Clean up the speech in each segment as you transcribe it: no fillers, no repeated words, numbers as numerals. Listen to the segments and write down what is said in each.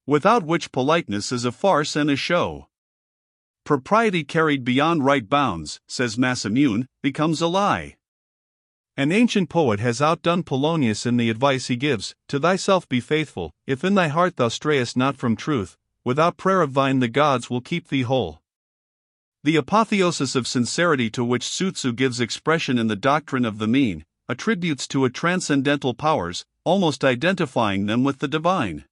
without which politeness is a farce and a show. Propriety carried beyond right bounds, says Masamune, becomes a lie. An ancient poet has outdone Polonius in the advice he gives: to thyself be faithful, if in thy heart thou strayest not from truth, without prayer of thine the gods will keep thee whole. The apotheosis of sincerity to which Sutsu gives expression in the doctrine of the mean, attributes to it transcendental powers, almost identifying them with the divine.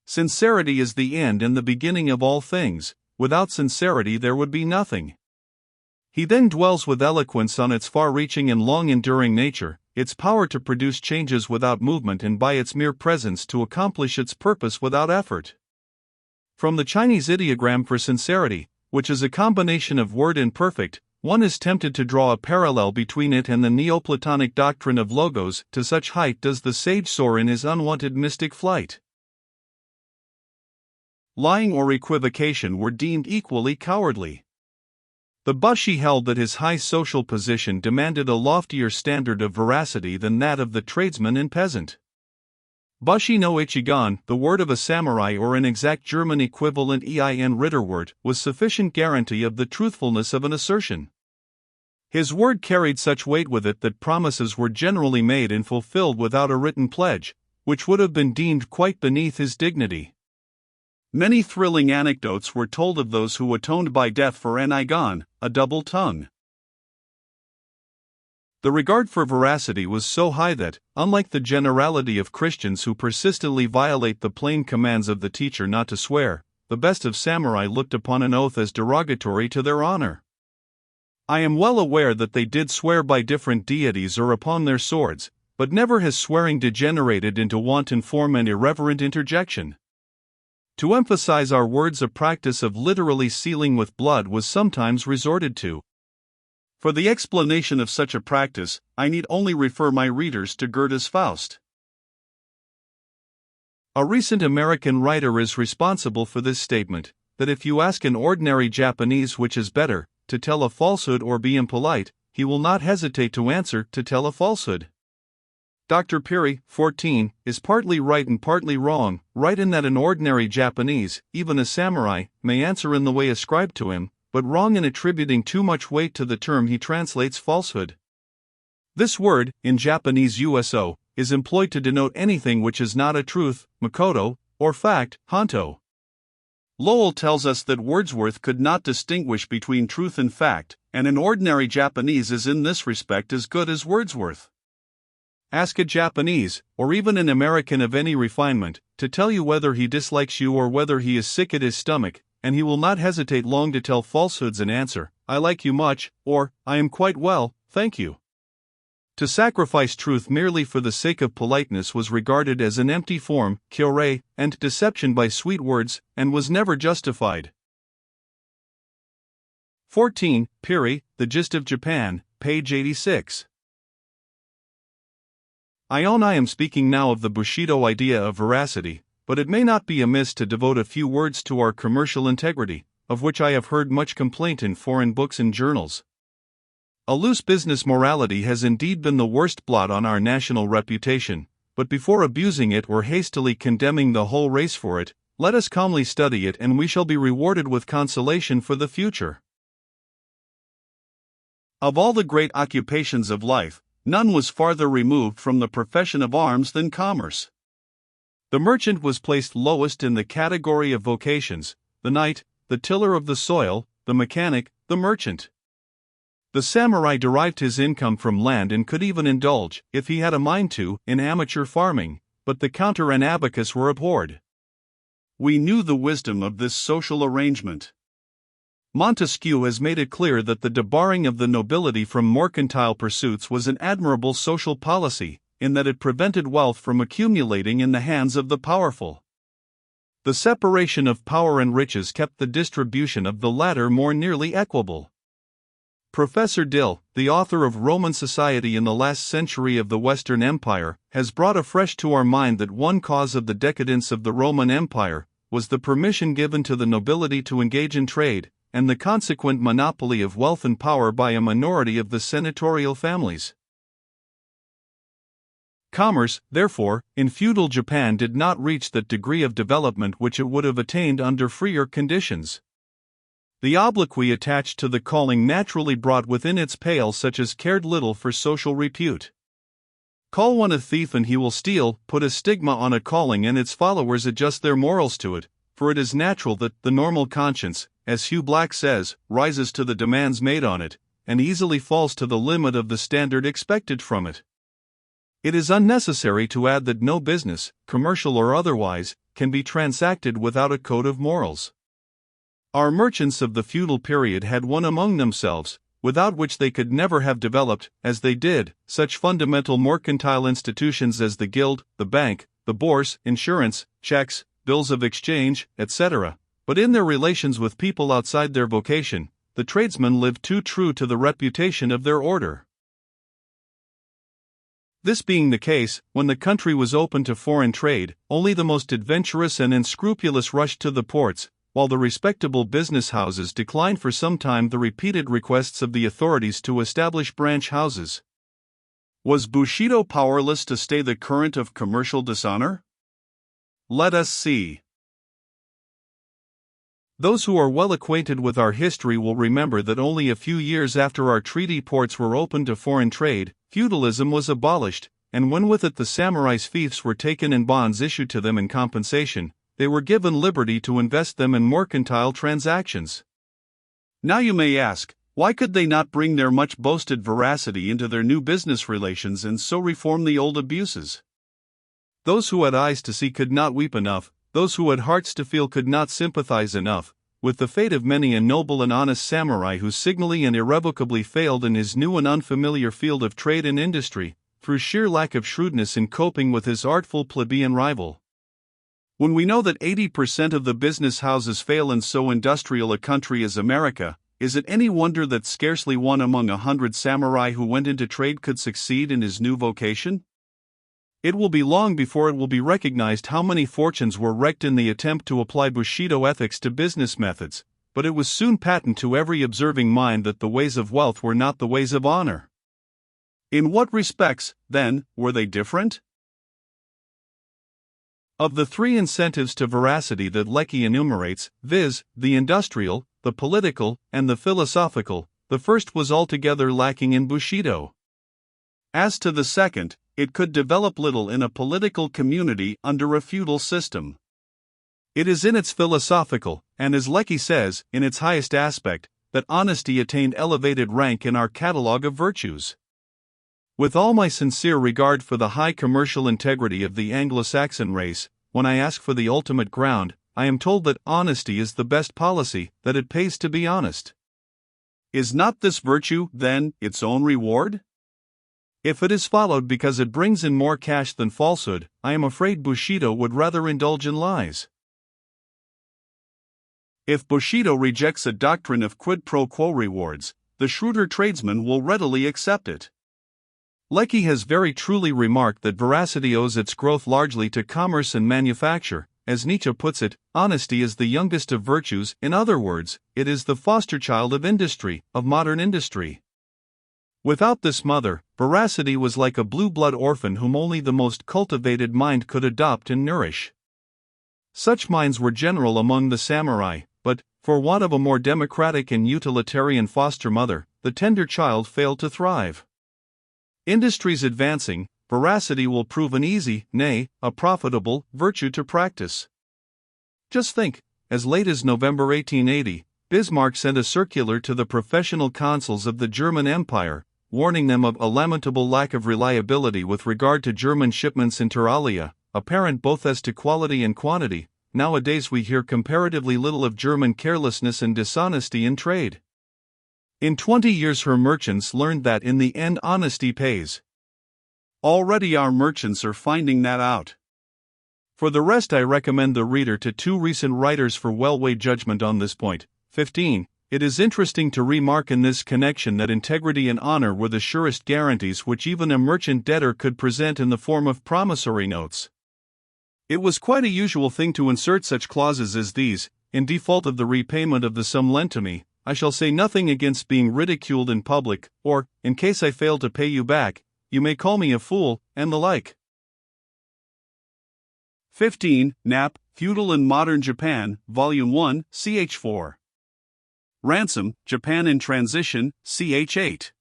Sincerity is the end and the beginning of all things. Without sincerity there would be nothing. He then dwells with eloquence on its far-reaching and long-enduring nature, its power to produce changes without movement and by its mere presence to accomplish its purpose without effort. From the Chinese ideogram for sincerity, which is a combination of word and perfect, one is tempted to draw a parallel between it and the Neoplatonic doctrine of logos. To such height does the sage soar in his unwanted mystic flight. Lying or equivocation were deemed equally cowardly. The Bushi held that his high social position demanded a loftier standard of veracity than that of the tradesman and peasant. Bushi no Ichigan, the word of a samurai or an exact German equivalent ein Ritterwort, was sufficient guarantee of the truthfulness of an assertion. His word carried such weight with it that promises were generally made and fulfilled without a written pledge, which would have been deemed quite beneath his dignity. Many thrilling anecdotes were told of those who atoned by death for an igon, a double tongue. The regard for veracity was so high that, unlike the generality of Christians who persistently violate the plain commands of the teacher not to swear, the best of samurai looked upon an oath as derogatory to their honor. I am well aware that they did swear by different deities or upon their swords, but never has swearing degenerated into wanton form and irreverent interjection. To emphasize our words, a practice of literally sealing with blood was sometimes resorted to. For the explanation of such a practice, I need only refer my readers to Goethe's Faust. A recent American writer is responsible for this statement, that if you ask an ordinary Japanese which is better, to tell a falsehood or be impolite, he will not hesitate to answer to tell a falsehood. Dr. Piri, 14, is partly right and partly wrong, right in that an ordinary Japanese, even a samurai, may answer in the way ascribed to him, but wrong in attributing too much weight to the term he translates falsehood. This word, in Japanese uso, is employed to denote anything which is not a truth, makoto, or fact, honto. Lowell tells us that Wordsworth could not distinguish between truth and fact, and an ordinary Japanese is in this respect as good as Wordsworth. Ask a Japanese, or even an American of any refinement, to tell you whether he dislikes you or whether he is sick at his stomach, and he will not hesitate long to tell falsehoods and answer, I like you much, or, I am quite well, thank you. To sacrifice truth merely for the sake of politeness was regarded as an empty form, kyorei, and deception by sweet words, and was never justified. 14. Piri, The Gist of Japan, page 86. I own I am speaking now of the Bushido idea of veracity, but it may not be amiss to devote a few words to our commercial integrity, of which I have heard much complaint in foreign books and journals. A loose business morality has indeed been the worst blot on our national reputation, but before abusing it or hastily condemning the whole race for it, let us calmly study it and we shall be rewarded with consolation for the future. Of all the great occupations of life, none was farther removed from the profession of arms than commerce. The merchant was placed lowest in the category of vocations, the knight, the tiller of the soil, the mechanic, the merchant. The samurai derived his income from land and could even indulge, if he had a mind to, in amateur farming, but the counter and abacus were abhorred. We knew the wisdom of this social arrangement. Montesquieu has made it clear that the debarring of the nobility from mercantile pursuits was an admirable social policy, in that it prevented wealth from accumulating in the hands of the powerful. The separation of power and riches kept the distribution of the latter more nearly equable. Professor Dill, the author of Roman Society in the Last Century of the Western Empire, has brought afresh to our mind that one cause of the decadence of the Roman Empire was the permission given to the nobility to engage in trade, and the consequent monopoly of wealth and power by a minority of the senatorial families. Commerce, therefore, in feudal Japan did not reach that degree of development which it would have attained under freer conditions. The obloquy attached to the calling naturally brought within its pale such as cared little for social repute. Call one a thief and he will steal, put a stigma on a calling and its followers adjust their morals to it, for it is natural that the normal conscience, as Hugh Black says, rises to the demands made on it, and easily falls to the limit of the standard expected from it. It is unnecessary to add that no business, commercial or otherwise, can be transacted without a code of morals. Our merchants of the feudal period had one among themselves, without which they could never have developed, as they did, such fundamental mercantile institutions as the guild, the bank, the bourse, insurance, checks, bills of exchange, etc. But in their relations with people outside their vocation, the tradesmen lived too true to the reputation of their order. This being the case, when the country was open to foreign trade, only the most adventurous and unscrupulous rushed to the ports, while the respectable business houses declined for some time the repeated requests of the authorities to establish branch houses. Was Bushido powerless to stay the current of commercial dishonor? Let us see. Those who are well acquainted with our history will remember that only a few years after our treaty ports were opened to foreign trade, feudalism was abolished, and when with it the samurai's fiefs were taken and bonds issued to them in compensation, they were given liberty to invest them in mercantile transactions. Now you may ask, why could they not bring their much boasted veracity into their new business relations and so reform the old abuses? Those who had eyes to see could not weep enough, those who had hearts to feel could not sympathize enough, with the fate of many a noble and honest samurai who signally and irrevocably failed in his new and unfamiliar field of trade and industry, through sheer lack of shrewdness in coping with his artful plebeian rival. When we know that 80% of the business houses fail in so industrial a country as America, is it any wonder that scarcely one among 100 samurai who went into trade could succeed in his new vocation? It will be long before it will be recognized how many fortunes were wrecked in the attempt to apply Bushido ethics to business methods, but it was soon patent to every observing mind that the ways of wealth were not the ways of honor. In what respects, then, were they different? Of the three incentives to veracity that Lecky enumerates, viz., the industrial, the political, and the philosophical, the first was altogether lacking in Bushido. As to the second, it could develop little in a political community under a feudal system. It is in its philosophical, and as Lecky says, in its highest aspect, that honesty attained elevated rank in our catalogue of virtues. With all my sincere regard for the high commercial integrity of the Anglo-Saxon race, when I ask for the ultimate ground, I am told that honesty is the best policy, that it pays to be honest. Is not this virtue, then, its own reward? If it is followed because it brings in more cash than falsehood, I am afraid Bushido would rather indulge in lies. If Bushido rejects a doctrine of quid pro quo rewards, the shrewder tradesman will readily accept it. Lecky has very truly remarked that veracity owes its growth largely to commerce and manufacture. As Nietzsche puts it, honesty is the youngest of virtues, in other words, it is the foster child of industry, of modern industry. Without this mother, veracity was like a blue-blood orphan whom only the most cultivated mind could adopt and nourish. Such minds were general among the samurai, but, for want of a more democratic and utilitarian foster mother, the tender child failed to thrive. Industries advancing, veracity will prove an easy, nay, a profitable, virtue to practice. Just think, as late as November 1880, Bismarck sent a circular to the professional consuls of the German Empire, warning them of a lamentable lack of reliability with regard to German shipments inter alia, apparent both as to quality and quantity. Nowadays we hear comparatively little of German carelessness and dishonesty in trade. In 20 years her merchants learned that in the end honesty pays. Already our merchants are finding that out. For the rest I recommend the reader to two recent writers for well-weighed judgment on this point. 15. It is interesting to remark in this connection that integrity and honor were the surest guarantees which even a merchant debtor could present in the form of promissory notes. It was quite a usual thing to insert such clauses as these: in default of the repayment of the sum lent to me, I shall say nothing against being ridiculed in public, or, in case I fail to pay you back, you may call me a fool, and the like. 15. Knapp, Feudal and Modern Japan, Volume 1, ch. 4. Ransom, Japan in Transition, ch. 8.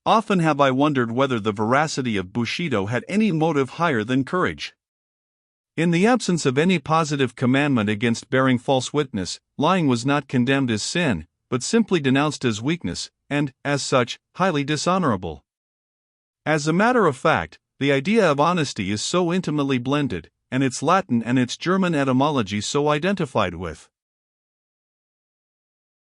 Often have I wondered whether the veracity of Bushido had any motive higher than courage. In the absence of any positive commandment against bearing false witness, lying was not condemned as sin, but simply denounced as weakness, and, as such, highly dishonorable. As a matter of fact, the idea of honesty is so intimately blended, and its Latin and its German etymology so identified with